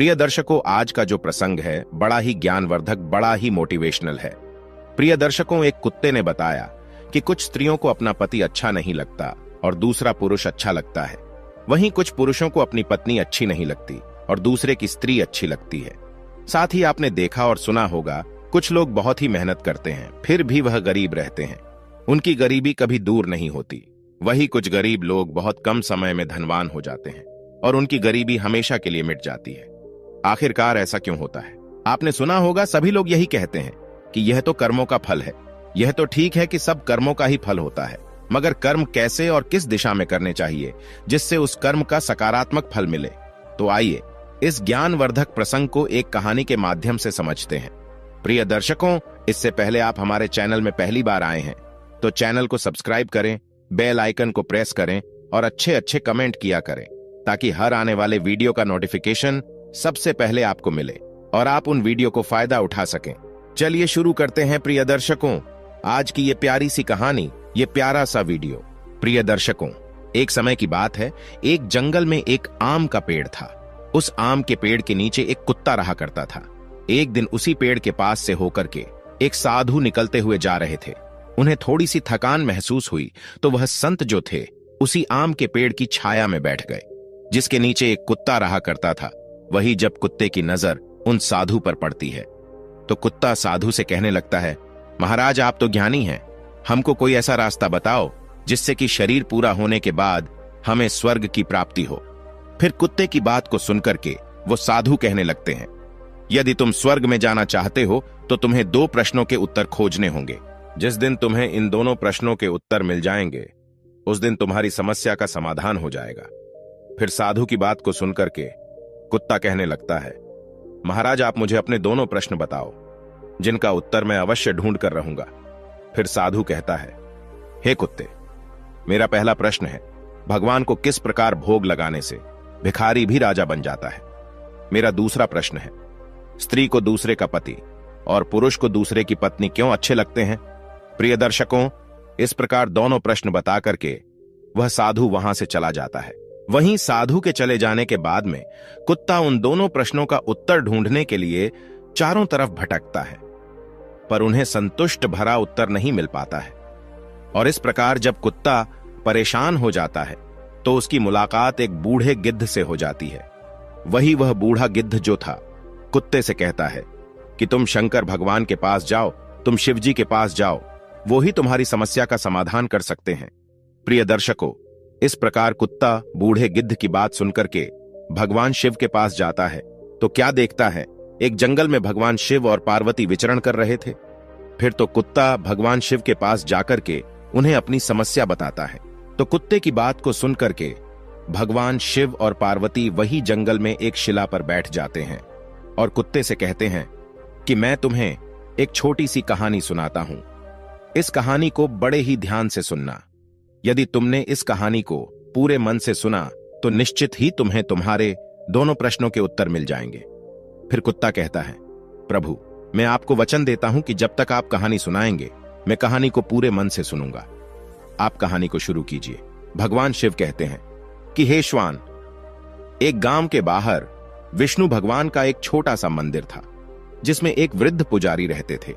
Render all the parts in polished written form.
प्रिय दर्शकों, आज का जो प्रसंग है बड़ा ही ज्ञानवर्धक, बड़ा ही मोटिवेशनल है। प्रिय दर्शकों, एक कुत्ते ने बताया कि कुछ स्त्रियों को अपना पति अच्छा नहीं लगता और दूसरा पुरुष अच्छा लगता है। वहीं कुछ पुरुषों को अपनी पत्नी अच्छी नहीं लगती और दूसरे की स्त्री अच्छी लगती है। साथ ही आपने देखा और सुना होगा, कुछ लोग बहुत ही मेहनत करते हैं फिर भी वह गरीब रहते हैं। उनकी गरीबी कभी दूर नहीं होती। वही कुछ गरीब लोग बहुत कम समय में धनवान हो जाते हैं और उनकी गरीबी हमेशा के लिए मिट जाती है। आखिरकार ऐसा क्यों होता है? आपने सुना होगा, सभी लोग यही कहते हैं कि यह तो कर्मों का फल है। यह तो ठीक है कि सब कर्मों का ही फल होता है, मगर कर्म कैसे और किस दिशा में करने चाहिए जिससे उस कर्म का सकारात्मक फल मिले? तो आइए इस ज्ञानवर्धक प्रसंग को एक कहानी के माध्यम से समझते हैं। प्रिय दर्शकों, इससे पहले आप हमारे चैनल में पहली बार आए हैं तो चैनल को सब्सक्राइब करें, बेल आइकन को प्रेस करें और अच्छे अच्छे कमेंट किया करें ताकि हर आने वाले वीडियो का नोटिफिकेशन सबसे पहले आपको मिले और आप उन वीडियो को फायदा उठा सकें। चलिए शुरू करते हैं प्रिय दर्शकों, आज की ये प्यारी सी कहानी, ये प्यारा सा वीडियो। प्रिय दर्शकों, एक समय की बात है, एक जंगल में एक आम का पेड़ था। उस आम के पेड़ के नीचे एक कुत्ता रहा करता था। एक दिन उसी पेड़ के पास से होकर के एक साधु निकलते हुए जा रहे थे। उन्हें थोड़ी सी थकान महसूस हुई तो वह संत जो थे उसी आम के पेड़ की छाया में बैठ गए, जिसके नीचे एक कुत्ता रहा करता था। वही जब कुत्ते की नजर उन साधु पर पड़ती है तो कुत्ता साधु से कहने लगता है, महाराज आप तो ज्ञानी हैं, हमको कोई ऐसा रास्ता बताओ जिससे कि शरीर पूरा होने के बाद हमें स्वर्ग की प्राप्ति हो। फिर कुत्ते की बात को सुनकर के वो साधु कहने लगते हैं, यदि तुम स्वर्ग में जाना चाहते हो तो तुम्हें 2 प्रश्नों के उत्तर खोजने होंगे। जिस दिन तुम्हें इन दोनों प्रश्नों के उत्तर मिल जाएंगे उस दिन तुम्हारी समस्या का समाधान हो जाएगा। फिर साधु की बात को सुनकर के कुत्ता कहने लगता है, महाराज आप मुझे अपने दोनों प्रश्न बताओ जिनका उत्तर मैं अवश्य ढूंढ कर रहूंगा। फिर साधु कहता है, हे कुत्ते, मेरा पहला प्रश्न है, भगवान को किस प्रकार भोग लगाने से भिखारी भी राजा बन जाता है? मेरा दूसरा प्रश्न है, स्त्री को दूसरे का पति और पुरुष को दूसरे की पत्नी क्यों अच्छे लगते हैं? प्रिय दर्शकों, इस प्रकार दोनों प्रश्न बता करके वह साधु वहां से चला जाता है। वहीं साधु के चले जाने के बाद में कुत्ता उन दोनों प्रश्नों का उत्तर ढूंढने के लिए चारों तरफ भटकता है, पर उन्हें संतुष्ट भरा उत्तर नहीं मिल पाता है। और इस प्रकार जब कुत्ता परेशान हो जाता है तो उसकी मुलाकात एक बूढ़े गिद्ध से हो जाती है। वही वह बूढ़ा गिद्ध जो था कुत्ते से कहता है कि तुम शंकर भगवान के पास जाओ, तुम शिव जी के पास जाओ, वो ही तुम्हारी समस्या का समाधान कर सकते हैं। प्रिय दर्शकों, इस प्रकार कुत्ता बूढ़े गिद्ध की बात सुनकर के भगवान शिव के पास जाता है तो क्या देखता है, एक जंगल में भगवान शिव और पार्वती विचरण कर रहे थे। फिर तो कुत्ता भगवान शिव के पास जाकर के उन्हें अपनी समस्या बताता है। तो कुत्ते की बात को सुनकर के भगवान शिव और पार्वती वही जंगल में एक शिला पर बैठ जाते हैं और कुत्ते से कहते हैं कि मैं तुम्हें एक छोटी सी कहानी सुनाता हूं। इस कहानी को बड़े ही ध्यान से सुनना। यदि तुमने इस कहानी को पूरे मन से सुना तो निश्चित ही तुम्हें तुम्हारे दोनों प्रश्नों के उत्तर मिल जाएंगे। फिर कुत्ता कहता है, प्रभु मैं आपको वचन देता हूं कि जब तक आप कहानी सुनाएंगे मैं कहानी को पूरे मन से सुनूंगा। आप कहानी को शुरू कीजिए। भगवान शिव कहते हैं कि हे श्वान, एक गांव के बाहर विष्णु भगवान का एक छोटा सा मंदिर था जिसमें एक वृद्ध पुजारी रहते थे।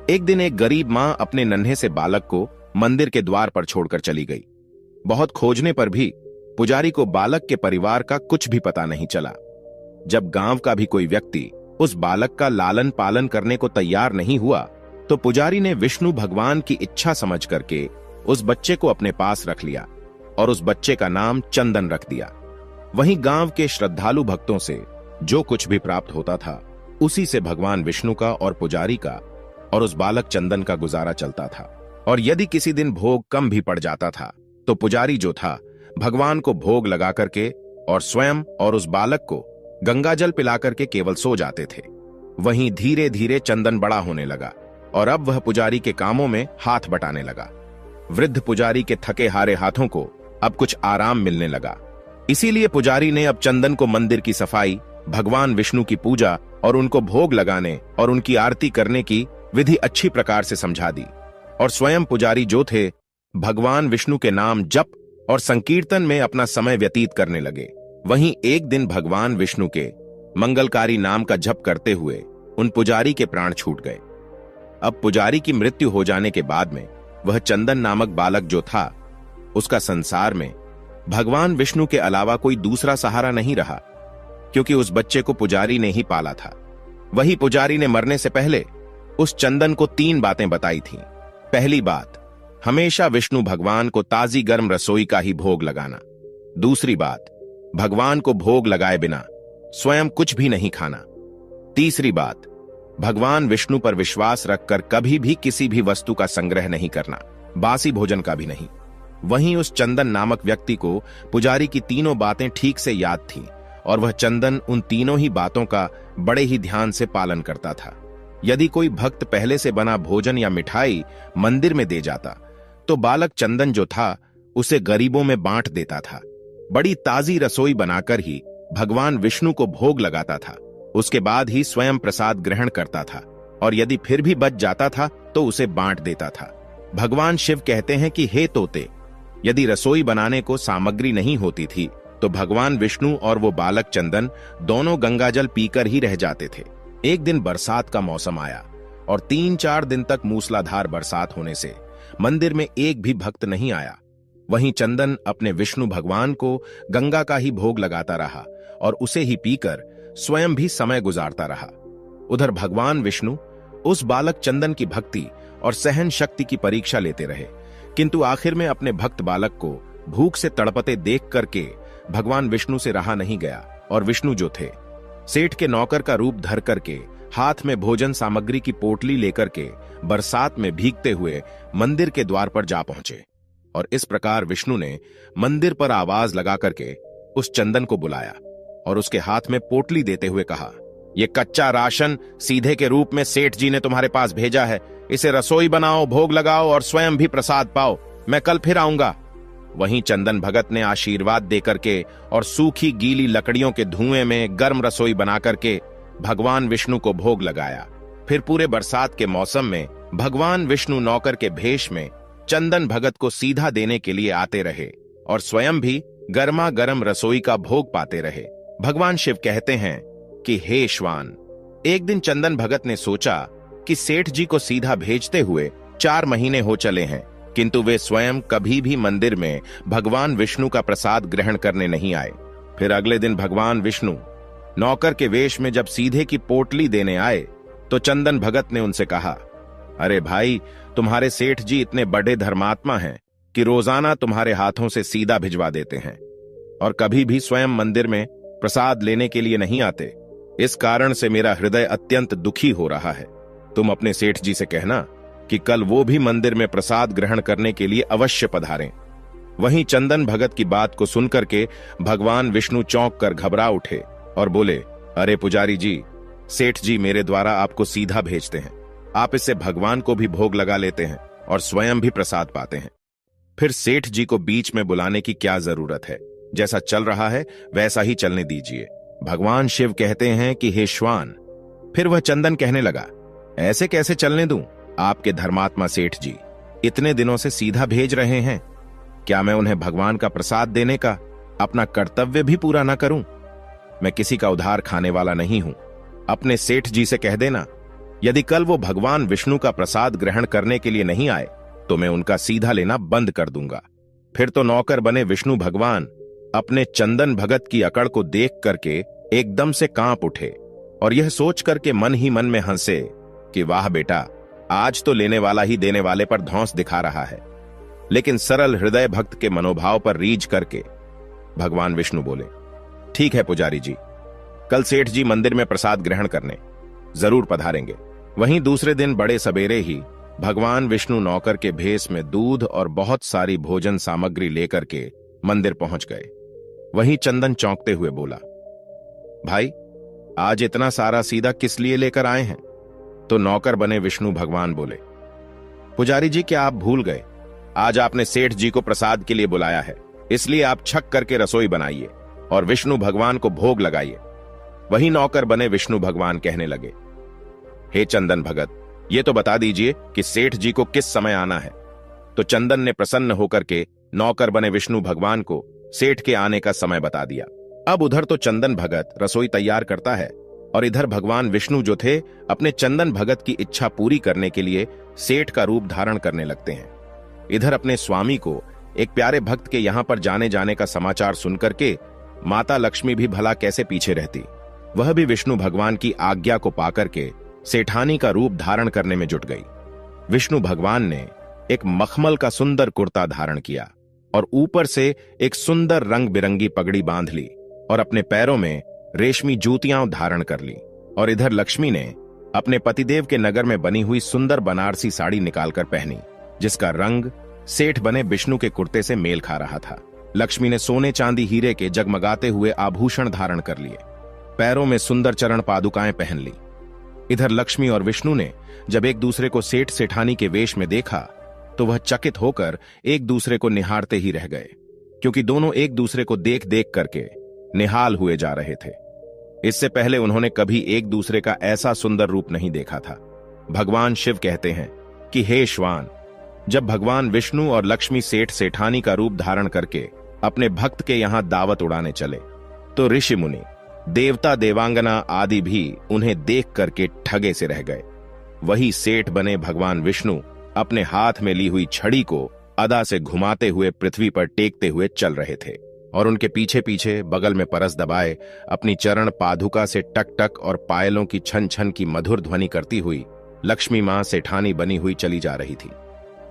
एक दिन एक गरीब मां अपने नन्हे से बालक को मंदिर के द्वार पर छोड़कर चली गई। बहुत खोजने पर भी पुजारी को बालक के परिवार का कुछ भी पता नहीं चला। जब गांव का भी कोई व्यक्ति उस बालक का लालन पालन करने को तैयार नहीं हुआ तो पुजारी ने विष्णु भगवान की इच्छा समझ करके उस बच्चे को अपने पास रख लिया और उस बच्चे का नाम चंदन रख दिया। वहीं गांव के श्रद्धालु भक्तों से जो कुछ भी प्राप्त होता था उसी से भगवान विष्णु का और पुजारी का और उस बालक चंदन का गुजारा चलता था। और यदि किसी दिन भोग कम भी पड़ जाता था तो पुजारी जो था भगवान को भोग लगा करके और स्वयं और उस बालक को गंगाजल पिलाकर के केवल सो जाते थे। वहीं धीरे धीरे चंदन बड़ा होने लगा और अब वह पुजारी के कामों में हाथ बटाने लगा। वृद्ध पुजारी के थके हारे हाथों को अब कुछ आराम मिलने लगा। इसीलिए पुजारी ने अब चंदन को मंदिर की सफाई, भगवान विष्णु की पूजा और उनको भोग लगाने और उनकी आरती करने की विधि अच्छी प्रकार से समझा दी। और स्वयं पुजारी जो थे भगवान विष्णु के नाम जप और संकीर्तन में अपना समय व्यतीत करने लगे। वहीं एक दिन भगवान विष्णु के मंगलकारी नाम का जप करते हुए उन पुजारी के प्राण छूट गए। अब पुजारी की मृत्यु हो जाने के बाद में वह चंदन नामक बालक जो था, उसका संसार में भगवान विष्णु के अलावा कोई दूसरा सहारा नहीं रहा, क्योंकि उस बच्चे को पुजारी ने ही पाला था। वही पुजारी ने मरने से पहले उस चंदन को 3 बातें बताई थीं। पहली बात, हमेशा विष्णु भगवान को ताजी गर्म रसोई का ही भोग लगाना। दूसरी बात, भगवान को भोग लगाए बिना स्वयं कुछ भी नहीं खाना। तीसरी बात, भगवान विष्णु पर विश्वास रखकर कभी भी किसी भी वस्तु का संग्रह नहीं करना, बासी भोजन का भी नहीं। वहीं उस चंदन नामक व्यक्ति को पुजारी की तीनों बातें ठीक से याद थीं और वह चंदन उन तीनों ही बातों का बड़े ही ध्यान से पालन करता था। यदि कोई भक्त पहले से बना भोजन या मिठाई मंदिर में दे जाता तो बालक चंदन जो था उसे गरीबों में बांट देता था। बड़ी ताजी रसोई बनाकर ही भगवान विष्णु को भोग लगाता था। उसके बाद ही स्वयं प्रसाद ग्रहण करता था और यदि फिर भी बच जाता था तो उसे बांट देता था। भगवान शिव कहते हैं कि हे तोते, यदि रसोई बनाने को सामग्री नहीं होती थी तो भगवान विष्णु और वो बालक चंदन दोनों गंगाजल पीकर ही रह जाते थे। एक दिन बरसात का मौसम आया और 3-4 दिन तक मूसलाधार बरसात होने से मंदिर में एक भी भक्त नहीं आया। वहीं चंदन अपने विष्णु भगवान को गंगा का ही भोग लगाता रहा और उसे ही पीकर स्वयं भी समय गुजारता रहा। उधर भगवान विष्णु उस बालक चंदन की भक्ति और सहन शक्ति की परीक्षा लेते रहे, किंतु आखिर में अपने भक्त बालक को भूख से तड़पते देख करके भगवान विष्णु से रहा नहीं गया और विष्णु जो थे, सेठ के नौकर का रूप धर करके हाथ में भोजन सामग्री की पोटली लेकर के बरसात में भीगते हुए मंदिर के द्वार पर जा पहुंचे। और इस प्रकार विष्णु ने मंदिर पर आवाज लगा करके उस चंदन को बुलाया और उसके हाथ में पोटली देते हुए कहा, ये कच्चा राशन सीधे के रूप में सेठ जी ने तुम्हारे पास भेजा है। इसे रसोई बनाओ, भोग लगाओ और स्वयं भी प्रसाद पाओ। मैं कल फिर आऊंगा। वहीं चंदन भगत ने आशीर्वाद देकर के और सूखी गीली लकड़ियों के धुएं में गर्म रसोई बना करके भगवान विष्णु को भोग लगाया। फिर पूरे बरसात के मौसम में भगवान विष्णु नौकर के भेष में चंदन भगत को सीधा देने के लिए आते रहे और स्वयं भी गर्मा गर्म रसोई का भोग पाते रहे। भगवान शिव कहते हैं कि हे श्वान, एक दिन चंदन भगत ने सोचा कि सेठ जी को सीधा भेजते हुए 4 महीने हो चले हैं, किंतु वे स्वयं कभी भी मंदिर में भगवान विष्णु का प्रसाद ग्रहण करने नहीं आए। फिर अगले दिन भगवान विष्णु नौकर के वेश में जब सीधे की पोटली देने आए तो चंदन भगत ने उनसे कहा, अरे भाई, तुम्हारे सेठ जी इतने बड़े धर्मात्मा हैं कि रोजाना तुम्हारे हाथों से सीधा भिजवा देते हैं और कभी भी स्वयं मंदिर में प्रसाद लेने के लिए नहीं आते। इस कारण से मेरा हृदय अत्यंत दुखी हो रहा है। तुम अपने सेठ जी से कहना कि कल वो भी मंदिर में प्रसाद ग्रहण करने के लिए अवश्य पधारें। वहीं चंदन भगत की बात को सुनकर के भगवान विष्णु चौंक कर घबरा उठे और बोले, अरे पुजारी जी, सेठ जी मेरे द्वारा आपको सीधा भेजते हैं। आप इससे भगवान को भी भोग लगा लेते हैं और स्वयं भी प्रसाद पाते हैं। फिर सेठ जी को बीच में बुलाने की क्या जरूरत है? जैसा चल रहा है वैसा ही चलने दीजिए। भगवान शिव कहते हैं कि हे श्वान। फिर वह चंदन कहने लगा, ऐसे कैसे चलने दूं? आपके धर्मात्मा सेठ जी इतने दिनों से सीधा भेज रहे हैं, क्या मैं उन्हें भगवान का प्रसाद देने का अपना कर्तव्य भी पूरा ना करूं? मैं किसी का उधार खाने वाला नहीं हूं। अपने सेठ जी से कह देना, यदि कल वो भगवान विष्णु का प्रसाद ग्रहण करने के लिए नहीं आए तो मैं उनका सीधा लेना बंद कर दूंगा। फिर तो नौकर बने विष्णु भगवान अपने चंदन भगत की अकड़ को देख करके एकदम से कांप उठे और यह सोच करके मन ही मन में हंसे कि वाह बेटा, आज तो लेने वाला ही देने वाले पर धौंस दिखा रहा है। लेकिन सरल हृदय भक्त के मनोभाव पर रीझ करके भगवान विष्णु बोले, ठीक है पुजारी जी, कल सेठ जी मंदिर में प्रसाद ग्रहण करने जरूर पधारेंगे। वहीं दूसरे दिन बड़े सवेरे ही भगवान विष्णु नौकर के भेष में दूध और बहुत सारी भोजन सामग्री लेकर के मंदिर पहुंच गए। वहीं चंदन चौंकते हुए बोला, भाई, आज इतना सारा सीधा किस लिए लेकर आए हैं? तो नौकर बने विष्णु भगवान बोले, पुजारी जी, क्या आप भूल गए? आज आपने सेठ जी को प्रसाद के लिए बुलाया है, इसलिए आप छक करके रसोई बनाइए और विष्णु भगवान को भोग लगाइए। वहीं नौकर बने विष्णु भगवान कहने लगे, हे चंदन भगत, ये तो बता दीजिए कि सेठ जी को किस समय आना है। तो चंदन ने प्रसन्न होकर के नौकर बने विष्णु भगवान को सेठ के आने का समय बता दिया अब उधर तो चंदन भगत रसोई तैयार करता है और इधर भगवान विष्णु जो थे अपने चंदन भगत की इच्छा पूरी करने के लिए सेठ का रूप धारण करने लगते हैं। इधर अपने स्वामी को एक प्यारे भक्त के यहां पर जाने का समाचार सुनकर के माता लक्ष्मी भी भला कैसे पीछे रहती। वह भी विष्णु भगवान की आज्ञा को पाकर के सेठानी का रूप धारण करने में जुट गई। विष्णु भगवान ने एक मखमल का सुंदर कुर्ता धारण किया और ऊपर से एक सुंदर रंग बिरंगी पगड़ी बांध ली और अपने पैरों में रेशमी जूतियां धारण कर ली। और इधर लक्ष्मी ने अपने पतिदेव के नगर में बनी हुई सुंदर बनारसी साड़ी निकालकर पहनी, जिसका रंग सेठ बने विष्णु के कुर्ते से मेल खा रहा था। लक्ष्मी ने सोने चांदी हीरे के जगमगाते हुए आभूषण धारण कर लिए, पैरों में सुंदर चरण पादुकाएं पहन ली। इधर लक्ष्मी और विष्णु ने जब एक दूसरे को सेठ सेठानी के वेश में देखा तो वह चकित होकर एक दूसरे को निहारते ही रह गए, क्योंकि दोनों एक दूसरे को देख देख करके निहाल हुए जा रहे थे। इससे पहले उन्होंने कभी एक दूसरे का ऐसा सुंदर रूप नहीं देखा था। भगवान शिव कहते हैं कि हे श्वान, जब भगवान विष्णु और लक्ष्मी सेठ सेठानी का रूप धारण करके अपने भक्त के यहां दावत उड़ाने चले तो ऋषि मुनि, देवता देवांगना आदि भी उन्हें देख करके ठगे से रह गए। वही सेठ बने भगवान विष्णु अपने हाथ में ली हुई छड़ी को अदा से घुमाते हुए पृथ्वी पर टेकते हुए चल रहे थे और उनके पीछे पीछे बगल में परस दबाए अपनी चरण पादुका से टक टक और पायलों की छन छन की मधुर ध्वनि करती हुई लक्ष्मी मां सेठानी बनी हुई चली जा रही थी।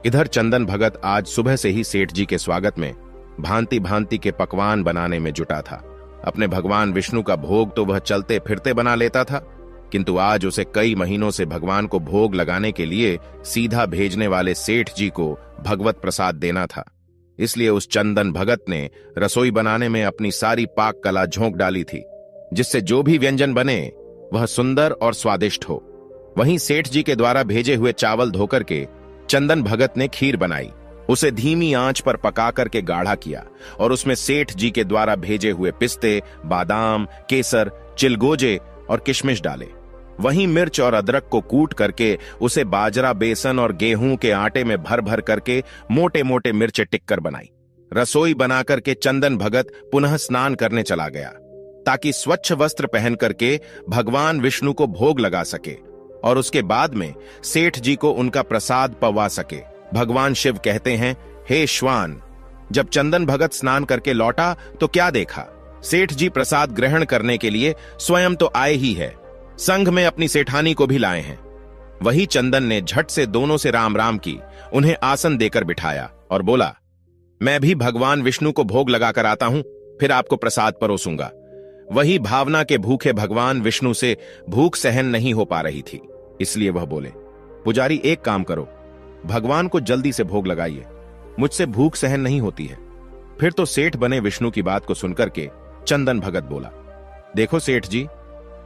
इधर चंदन भगत आज सुबह से ही सेठ जी के स्वागत में भांति भांति के पकवान बनाने में जुटा था। अपने भगवान विष्णु का भोग तो वह चलते फिरते बना लेता था, किंतु आज उसे कई महीनों से भगवान को भोग लगाने के लिए सीधा भेजने वाले सेठ जी को भगवत प्रसाद देना था। इसलिए उस चंदन भगत ने रसोई बनाने में अपनी सारी पाक कला झोंक डाली थी, जिससे जो भी व्यंजन बने वह सुंदर और स्वादिष्ट हो। वहीं सेठ जी के द्वारा भेजे हुए चावल धोकर के चंदन भगत ने खीर बनाई, उसे धीमी आंच पर पका करके गाढ़ा किया और उसमें सेठ जी के द्वारा भेजे हुए पिस्ते, बादाम, केसर, चिलगोजे और किशमिश डाले। वहीं मिर्च और अदरक को कूट करके उसे बाजरा, बेसन और गेहूं के आटे में भर भर करके मोटे मोटे मिर्चे टिक्कर बनाई। रसोई बना करके चंदन भगत पुनः स्नान करने चला गया ताकि स्वच्छ वस्त्र पहन करके भगवान विष्णु को भोग लगा सके और उसके बाद में सेठ जी को उनका प्रसाद पवा सके। भगवान शिव कहते हैं, हे श्वान, जब चंदन भगत स्नान करके लौटा तो क्या देखा, सेठ जी प्रसाद ग्रहण करने के लिए स्वयं तो आए ही है, संघ में अपनी सेठानी को भी लाए हैं। वही चंदन ने झट से दोनों से राम राम की, उन्हें आसन देकर बिठाया और बोला, मैं भी भगवान विष्णु को भोग लगाकर आता हूं, फिर आपको प्रसाद परोसूंगा। वही भावना के भूखे भगवान विष्णु से भूख सहन नहीं हो पा रही थी, इसलिए वह बोले, पुजारी एक काम करो, भगवान को जल्दी से भोग लगाइए, मुझसे भूख सहन नहीं होती है। फिर तो सेठ बने विष्णु की बात को सुनकर के चंदन भगत बोला, देखो सेठ जी,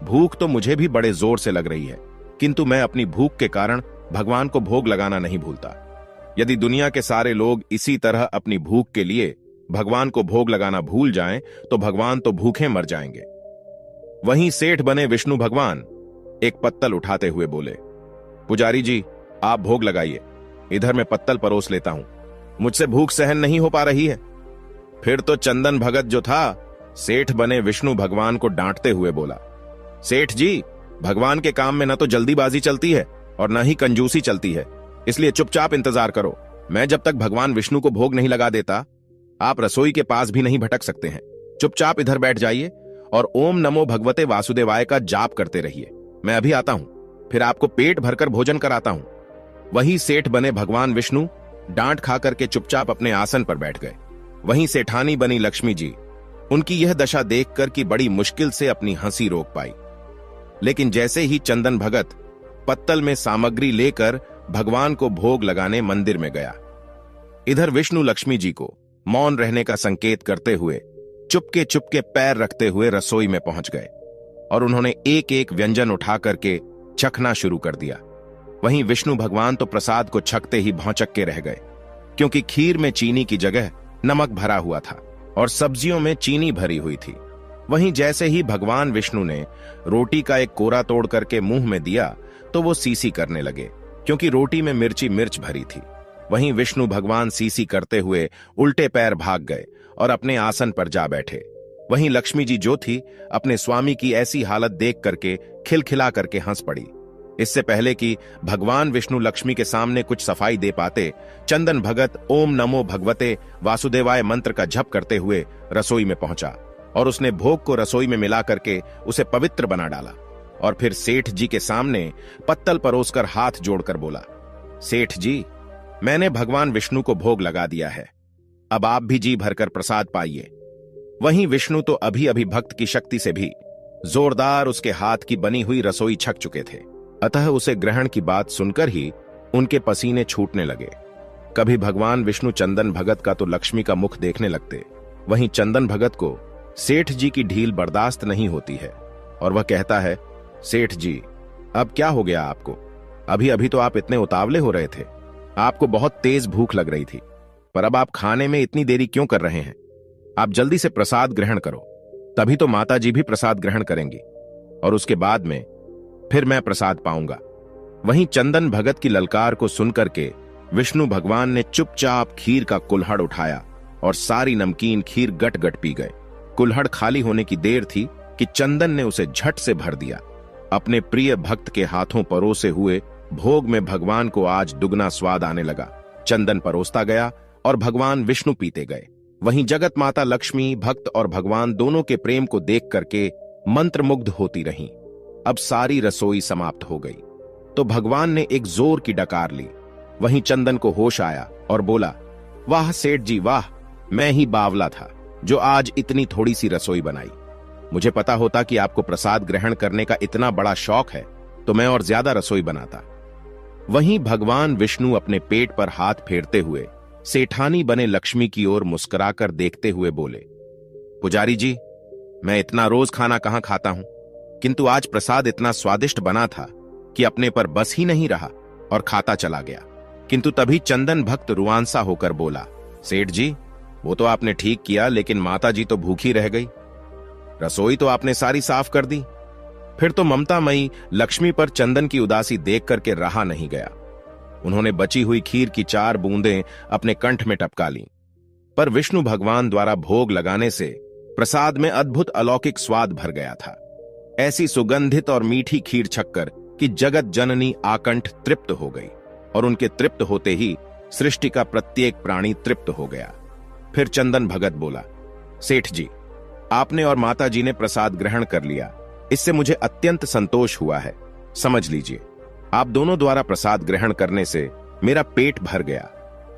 भूख तो मुझे भी बड़े जोर से लग रही है, किंतु मैं अपनी भूख के कारण भगवान को भोग लगाना नहीं भूलता। यदि दुनिया के सारे लोग इसी तरह अपनी भूख के लिए भगवान को भोग लगाना भूल जाएं, तो भगवान तो भूखे मर जाएंगे। वहीं सेठ बने विष्णु भगवान एक पत्तल उठाते हुए बोले, पुजारी जी, आप भोग लगाइए, इधर मैं पत्तल परोस लेता हूं, मुझसे भूख सहन नहीं हो पा रही है। फिर तो चंदन भगत जो था सेठ बने विष्णु भगवान को डांटते हुए बोला, सेठ जी, भगवान के काम में न तो जल्दीबाजी चलती है और न ही कंजूसी चलती है, इसलिए चुपचाप इंतजार करो। मैं जब तक भगवान विष्णु को भोग नहीं लगा देता, आप रसोई के पास भी नहीं भटक सकते हैं। चुपचाप इधर बैठ जाइए और ओम नमो भगवते वासुदेवाय का जाप करते रहिए। मैं अभी आता हूं, फिर आपको पेट भरकर भोजन कराता हूं। वही सेठ बने भगवान विष्णु डांट खा करके चुपचाप अपने आसन पर बैठ गए। वहीं सेठानी बनी लक्ष्मी जी उनकी यह दशा देखकर कि बड़ी मुश्किल से अपनी हंसी रोक पाई। लेकिन जैसे ही चंदन भगत पत्तल में सामग्री लेकर भगवान को भोग लगाने मंदिर में गया, इधर विष्णु लक्ष्मी जी को मौन रहने का संकेत करते हुए चुपके चुपके पैर रखते हुए रसोई में पहुंच गए और उन्होंने एक एक व्यंजन उठा करके चखना शुरू कर दिया। वहीं विष्णु भगवान तो प्रसाद को छकते ही भौंचक के रह गए, क्योंकि खीर में चीनी की जगह नमक भरा हुआ था और सब्जियों में चीनी भरी हुई थी। वहीं जैसे ही भगवान विष्णु ने रोटी का एक कोरा तोड़ करके मुंह में दिया तो वो सीसी करने लगे, क्योंकि रोटी में मिर्च भरी थी। वहीं विष्णु भगवान सीसी करते हुए उल्टे पैर भाग गए और अपने आसन पर जा बैठे। वहीं लक्ष्मी जी जो थी, अपने स्वामी की ऐसी हालत देख करके खिलखिला करके हंस पड़ी। इससे पहले कि भगवान विष्णु लक्ष्मी के सामने कुछ सफाई दे पाते, चंदन भगत ओम नमो भगवते वासुदेवाय मंत्र का जप करते हुए रसोई में पहुंचा और उसने भोग को रसोई में मिला करके उसे पवित्र बना डाला और फिर सेठ जी के सामने पत्तल परोसकर हाथ जोड़कर बोला, सेठ जी, मैंने भगवान विष्णु को भोग लगा दिया है, अब आप भी जी भरकर प्रसाद पाइए। वहीं विष्णु तो अभी अभी भक्त की शक्ति से भी जोरदार उसके हाथ की बनी हुई रसोई छक चुके थे, अतः उसे ग्रहण की बात सुनकर ही उनके पसीने छूटने लगे। कभी भगवान विष्णु चंदन भगत का तो लक्ष्मी का मुख देखने लगते, वहीं चंदन भगत को सेठ जी की ढील बर्दाश्त नहीं होती है और वह कहता है, सेठ जी, अब क्या हो गया आपको? अभी अभी तो आप इतने उतावले हो रहे थे, आपको बहुत तेज भूख लग रही थी, पर अब आप खाने में इतनी देरी क्यों कर रहे हैं? आप जल्दी से प्रसाद ग्रहण करो, तभी तो माता जी भी प्रसाद ग्रहण करेंगी और उसके बाद में फिर मैं प्रसाद पाऊंगा। वहीं चंदन भगत की ललकार को सुनकर के विष्णु भगवान ने चुपचाप खीर का कुल्हड़ उठाया और सारी नमकीन खीर गट गट पी गए। कुल्हड़ खाली होने की देर थी कि चंदन ने उसे झट से भर दिया। अपने प्रिय भक्त के हाथों परोसे हुए भोग में भगवान को आज दुगना स्वाद आने लगा। चंदन परोसता गया और भगवान विष्णु पीते गए। वहीं जगत माता लक्ष्मी भक्त और भगवान दोनों के प्रेम को देख करके मंत्रमुग्ध होती रहीं। अब सारी रसोई समाप्त हो गई तो भगवान ने एक जोर की डकार ली। वहीं चंदन को होश आया और बोला, वाह सेठ जी वाह, मैं ही बावला था जो आज इतनी थोड़ी सी रसोई बनाई। मुझे पता होता कि आपको प्रसाद ग्रहण करने का इतना बड़ा शौक है तो मैं और ज्यादा रसोई बनाता। वहीं भगवान विष्णु अपने पेट पर हाथ फेरते हुए सेठानी बने लक्ष्मी की ओर मुस्कुराकर देखते हुए बोले, पुजारी जी, मैं इतना रोज खाना कहां खाता हूं, किंतु आज प्रसाद इतना स्वादिष्ट बना था कि अपने पर बस ही नहीं रहा और खाता चला गया। किंतु तभी चंदन भक्त रुआंसा होकर बोला, सेठ जी, वो तो आपने ठीक किया, लेकिन माता जी तो भूखी रह गई। रसोई तो आपने सारी साफ कर दी। फिर तो ममतामयी लक्ष्मी पर चंदन की उदासी देख करके रहा नहीं गया। उन्होंने बची हुई खीर की 4 बूंदें अपने कंठ में टपका लीं। पर विष्णु भगवान द्वारा भोग लगाने से प्रसाद में अद्भुत अलौकिक स्वाद भर गया था। ऐसी सुगंधित और मीठी खीर छक्कर कि जगत जननी आकंठ तृप्त हो गई और उनके तृप्त होते ही सृष्टि का प्रत्येक प्राणी तृप्त हो गया। फिर चंदन भगत बोला, सेठ जी, आपने और माता जी ने प्रसाद ग्रहण कर लिया, इससे मुझे अत्यंत संतोष हुआ है। समझ लीजिए, आप दोनों द्वारा प्रसाद ग्रहण करने से मेरा पेट भर गया।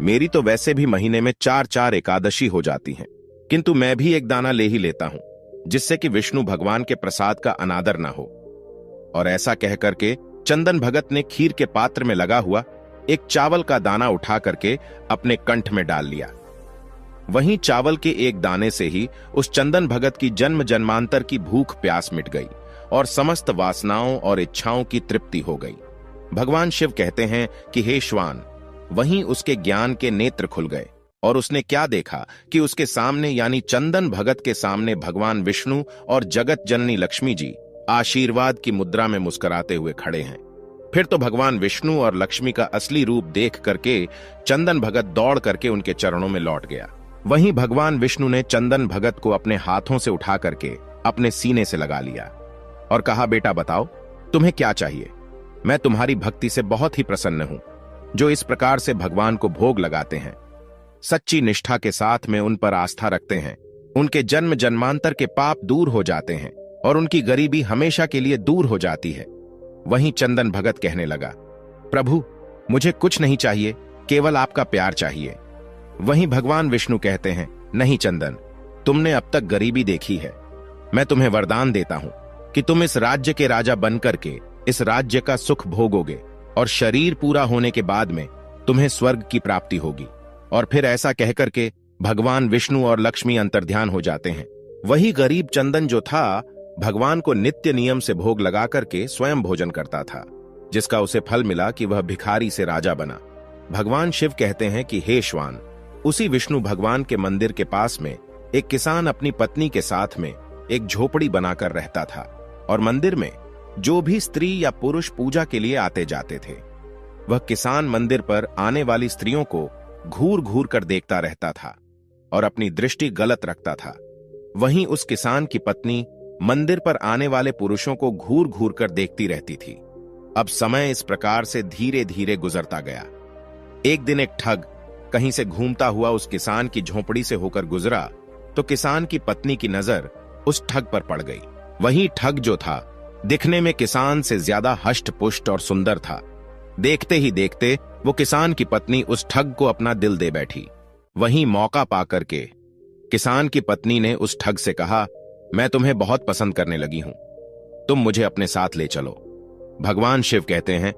मेरी तो वैसे भी महीने में 4-4 एकादशी हो जाती हैं, किंतु मैं भी एक दाना ले ही लेता हूं, जिससे कि विष्णु भगवान के प्रसाद का अनादर ना हो। और ऐसा कह करके चंदन भगत ने खीर के पात्र में लगा हुआ एक चावल का दाना उठा करके अपने कंठ में डाल लिया। वहीं चावल के एक दाने से ही उस चंदन भगत की जन्म जन्मांतर की भूख प्यास मिट गई और समस्त वासनाओं और इच्छाओं की तृप्ति हो गई। भगवान शिव कहते हैं कि हे श्वान, वहीं उसके ज्ञान के नेत्र खुल गए और उसने क्या देखा कि उसके सामने यानी चंदन भगत के सामने भगवान विष्णु और जगत जननी लक्ष्मी जी आशीर्वाद की मुद्रा में मुस्कुराते हुए खड़े हैं। फिर तो भगवान विष्णु और लक्ष्मी का असली रूप देख करके चंदन भगत दौड़ करके उनके चरणों में लौट गया। वहीं भगवान विष्णु ने चंदन भगत को अपने हाथों से उठा करके अपने सीने से लगा लिया और कहा, बेटा बताओ तुम्हें क्या चाहिए? मैं तुम्हारी भक्ति से बहुत ही प्रसन्न हूं, जो इस प्रकार से भगवान को भोग लगाते हैं, सच्ची निष्ठा के साथ में उन पर आस्था रखते हैं, उनके जन्म जन्मांतर के पाप दूर हो जाते हैं और उनकी गरीबी हमेशा के लिए दूर हो जाती है। वहीं चंदन भगत कहने लगा, प्रभु मुझे कुछ नहीं चाहिए, केवल आपका प्यार चाहिए। वहीं भगवान विष्णु कहते हैं, नहीं चंदन, तुमने अब तक गरीबी देखी है, मैं तुम्हें वरदान देता हूं कि तुम इस राज्य के राजा बनकर के इस राज्य का सुख भोगोगे और शरीर पूरा होने के बाद में तुम्हें स्वर्ग की प्राप्ति होगी। और फिर ऐसा कहकर के भगवान विष्णु और लक्ष्मी अंतर्ध्यान हो जाते हैं। वही गरीब चंदन जो था, भगवान को नित्य नियम से भोग लगा करके स्वयं भोजन करता था, जिसका उसे फल मिला कि वह भिखारी से राजा बना। भगवान शिव कहते हैं कि हे श्वान, उसी विष्णु भगवान के मंदिर के पास में एक किसान अपनी पत्नी के साथ में एक झोपड़ी बनाकर रहता था और मंदिर में जो भी स्त्री या पुरुष पूजा के लिए आते जाते थे, वह किसान मंदिर पर आने वाली स्त्रियों को घूर घूर कर देखता रहता था और अपनी दृष्टि गलत रखता था। वहीं उस किसान की पत्नी मंदिर पर आने वाले पुरुषों को घूर घूर कर देखती रहती थी। अब समय इस प्रकार से धीरे धीरे गुजरता गया। एक दिन एक ठग कहीं से घूमता हुआ उस किसान की झोपड़ी से होकर गुजरा तो किसान की पत्नी की नजर उस ठग पर पड़ गई। वही ठग जो था दिखने में किसान से ज्यादा हष्ट पुष्ट और सुंदर था। देखते ही देखते वो किसान की पत्नी उस ठग को अपना दिल दे बैठी। वहीं मौका पाकर के किसान की पत्नी ने उस ठग से कहा, मैं तुम्हें बहुत पसंद करने लगी हूं, तुम मुझे अपने साथ ले चलो। भगवान शिव कहते हैं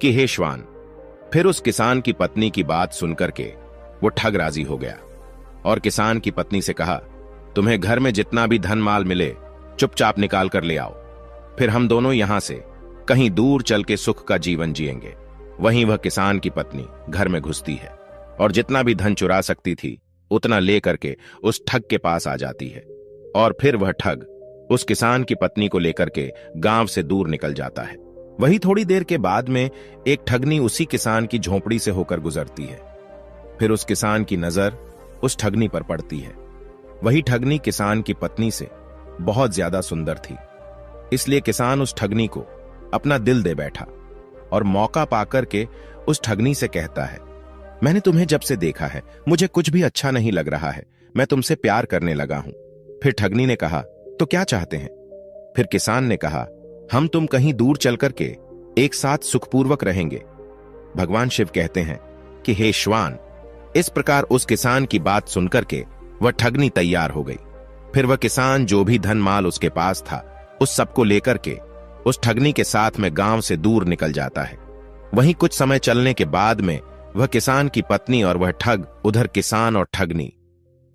कि हे श्वान। फिर उस किसान की पत्नी की बात सुनकर के वो ठग राजी हो गया और किसान की पत्नी से कहा, तुम्हें घर में जितना भी धन माल मिले चुपचाप निकाल कर ले आओ, फिर हम दोनों यहां से कहीं दूर चल के सुख का जीवन जिएंगे। वहीं वह किसान की पत्नी घर में घुसती है और जितना भी धन चुरा सकती थी उतना ले करके उस ठग के पास आ जाती है और फिर वह ठग उस किसान की पत्नी को लेकर के गांव से दूर निकल जाता है। वही थोड़ी देर के बाद में एक ठगनी उसी किसान की झोपड़ी से होकर गुजरती है। फिर उस किसान की नजर उस ठगनी पर पड़ती है। वही ठगनी किसान की पत्नी से बहुत ज्यादा सुंदर थी, इसलिए किसान उस ठगनी को अपना दिल दे बैठा और मौका पाकर के उस ठगनी से कहता है, मैंने तुम्हें जब से देखा है मुझे कुछ भी अच्छा नहीं लग रहा है, मैं तुमसे प्यार करने लगा हूं। फिर ठगनी ने कहा, तो क्या चाहते हैं? फिर किसान ने कहा, हम तुम कहीं दूर चल करके एक साथ सुखपूर्वक रहेंगे। भगवान शिव कहते हैं कि हे श्वान। इस प्रकार उस किसान की बात सुनकर के वह ठगनी तैयार हो गई। फिर वह किसान जो भी धन माल उसके पास था उस सबको लेकर के उस ठगनी के साथ में गांव से दूर निकल जाता है। वहीं कुछ समय चलने के बाद में वह किसान की पत्नी और वह ठग, उधर किसान और ठगनी,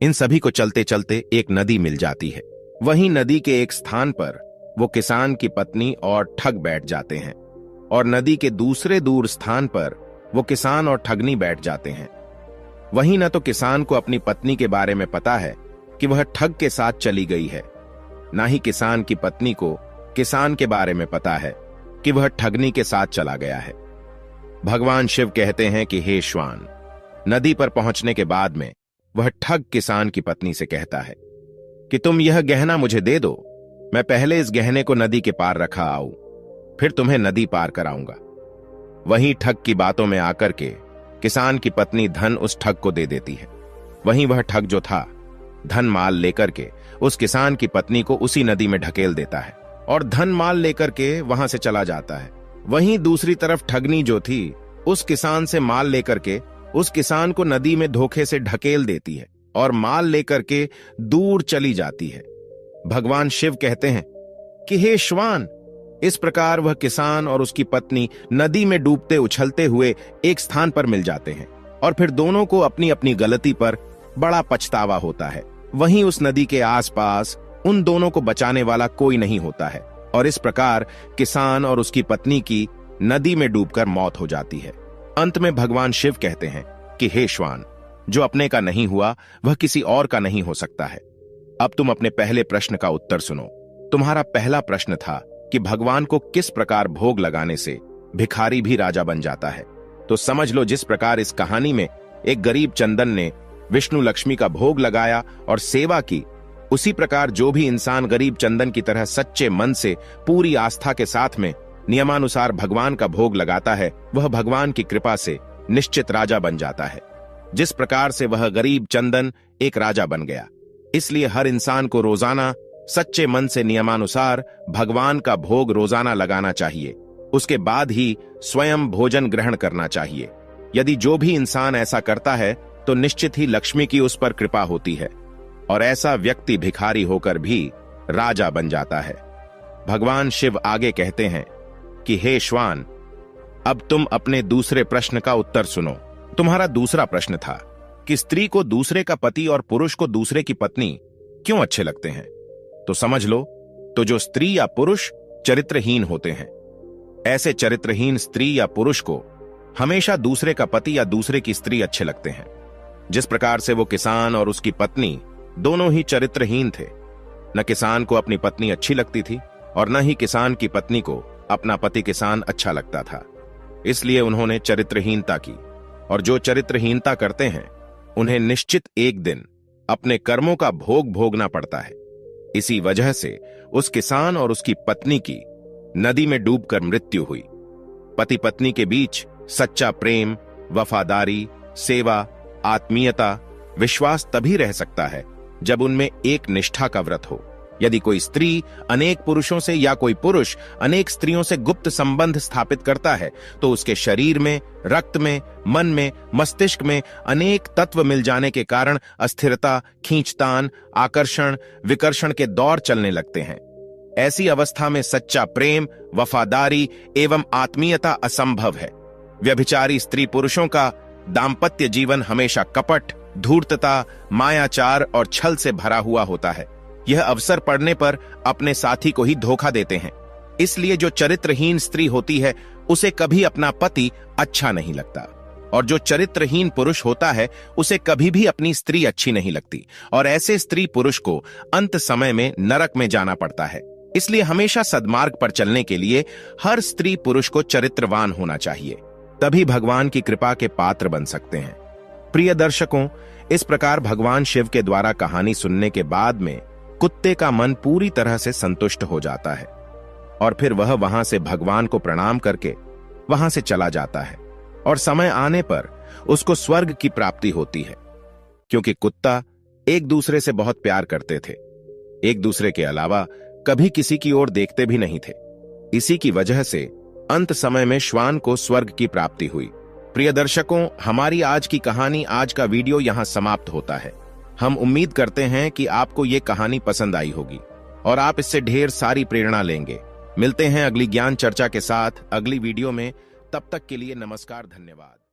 इन सभी को चलते चलते एक नदी मिल जाती है। वहीं नदी के एक स्थान पर वो किसान की पत्नी और ठग बैठ जाते हैं और नदी के दूसरे दूर स्थान पर वो किसान और ठगनी बैठ जाते हैं। वहीं न तो किसान को अपनी पत्नी के बारे में पता है कि वह ठग के साथ चली गई है, ना ही किसान की पत्नी को किसान के बारे में पता है कि वह ठगनी के साथ चला गया है। भगवान शिव कहते हैं कि हे श्वान। नदी पर पहुंचने के बाद में वह ठग किसान की पत्नी से कहता है कि तुम यह गहना मुझे दे दो, मैं पहले इस गहने को नदी के पार रखा आऊं, फिर तुम्हें नदी पार कराऊंगा। वहीं ठग की बातों में आकर के किसान की पत्नी धन उस ठग को दे देती है। वहीं वह ठग जो था धन माल लेकर के उस किसान की पत्नी को उसी नदी में ढकेल देता है और धन माल लेकर के वहां से चला जाता है। वहीं दूसरी तरफ ठगनी जो थी उस किसान से माल लेकर के उस किसान को नदी में धोखे से ढकेल देती है और माल लेकर के दूर चली जाती है। भगवान शिव कहते हैं कि हे श्वान। इस प्रकार वह किसान और उसकी पत्नी नदी में डूबते उछलते हुए एक स्थान पर मिल जाते हैं और फिर दोनों को अपनी अपनी गलती पर बड़ा पछतावा होता है। वहीं उस नदी के आसपास उन दोनों को बचाने वाला कोई नहीं होता है और इस प्रकार किसान और उसकी पत्नी की नदी में डूबकर मौत हो जाती है। अंत में भगवान शिव कहते हैं कि हे श्वान, जो अपने का नहीं हुआ वह किसी और का नहीं हो सकता है। अब तुम अपने पहले प्रश्न का उत्तर सुनो। तुम्हारा पहला प्रश्न था कि भगवान को किस प्रकार भोग लगाने से भिखारी भी राजा बन जाता है। तो समझ लो, जिस प्रकार इस कहानी में एक गरीब चंदन ने विष्णु लक्ष्मी का भोग लगाया और सेवा की, उसी प्रकार जो भी इंसान गरीब चंदन की तरह सच्चे मन से पूरी आस्था के साथ में नियमानुसार भगवान का भोग लगाता है, वह भगवान की कृपा से निश्चित राजा बन जाता है। जिस प्रकार से वह गरीब चंदन एक राजा बन गया, इसलिए हर इंसान को रोजाना सच्चे मन से नियमानुसार भगवान का भोग रोजाना लगाना चाहिए। उसके बाद ही स्वयं भोजन ग्रहण करना चाहिए। यदि जो भी इंसान ऐसा करता है तो निश्चित ही लक्ष्मी की उस पर कृपा होती है और ऐसा व्यक्ति भिखारी होकर भी राजा बन जाता है। भगवान शिव आगे कहते हैं कि हे श्वान, अब तुम अपने दूसरे प्रश्न का उत्तर सुनो। तुम्हारा दूसरा प्रश्न था कि स्त्री को दूसरे का पति और पुरुष को दूसरे की पत्नी क्यों अच्छे लगते हैं। तो समझ लो, तो जो स्त्री या पुरुष चरित्रहीन होते हैं, ऐसे चरित्रहीन स्त्री या पुरुष को हमेशा दूसरे का पति या दूसरे की स्त्री अच्छे लगते हैं। जिस प्रकार से वो किसान और उसकी पत्नी दोनों ही चरित्रहीन थे। न किसान को अपनी पत्नी अच्छी लगती थी और न ही किसान की पत्नी को अपना पति किसान अच्छा लगता था। इसलिए उन्होंने चरित्रहीनता की, और जो चरित्रहीनता करते हैं उन्हें निश्चित एक दिन अपने कर्मों का भोग भोगना पड़ता है। इसी वजह से उस किसान और उसकी पत्नी की नदी में डूबकर मृत्यु हुई। पति पत्नी के बीच सच्चा प्रेम, वफादारी, सेवा, आत्मीयता, विश्वास तभी रह सकता है जब उनमें एक निष्ठा का व्रत हो। यदि कोई स्त्री अनेक पुरुषों से या कोई पुरुष अनेक स्त्रियों से गुप्त संबंध स्थापित करता है तो उसके शरीर में, रक्त में, मन में, मस्तिष्क में अनेक तत्व मिल जाने के कारण अस्थिरता, खींचतान, आकर्षण, विकर्षण के दौर चलने लगते हैं। ऐसी अवस्था में सच्चा प्रेम, वफादारी एवं आत्मीयता असंभव है। व्यभिचारी स्त्री पुरुषों का दाम्पत्य जीवन हमेशा कपट, धूर्तता, मायाचार और छल से भरा हुआ होता है। यह अवसर पड़ने पर अपने साथी को ही धोखा देते हैं। इसलिए जो चरित्रहीन स्त्री होती है उसे कभी अपना पति अच्छा नहीं लगता, और जो चरित्रहीन पुरुष होता है उसे कभी भी अपनी स्त्री अच्छी नहीं लगती, और ऐसे स्त्री पुरुष को अंत समय में नरक में जाना पड़ता है। इसलिए हमेशा सद्मार्ग पर चलने के लिए हर स्त्री पुरुष को चरित्रवान होना चाहिए, तभी भगवान की कृपा के पात्र बन सकते हैं। प्रिय दर्शकों, इस प्रकार भगवान शिव के द्वारा कहानी सुनने के बाद में कुत्ते का मन पूरी तरह से संतुष्ट हो जाता है और फिर वह वहां से भगवान को प्रणाम करके वहां से चला जाता है, और समय आने पर उसको स्वर्ग की प्राप्ति होती है, क्योंकि कुत्ता एक दूसरे से बहुत प्यार करते थे, एक दूसरे के अलावा कभी किसी की ओर देखते भी नहीं थे। इसी की वजह से अंत समय में श्वान को स्वर्ग की प्राप्ति हुई। प्रिय दर्शकों, हमारी आज की कहानी, आज का वीडियो यहां समाप्त होता है। हम उम्मीद करते हैं कि आपको ये कहानी पसंद आई होगी और आप इससे ढेर सारी प्रेरणा लेंगे। मिलते हैं अगली ज्ञान चर्चा के साथ अगली वीडियो में। तब तक के लिए नमस्कार, धन्यवाद।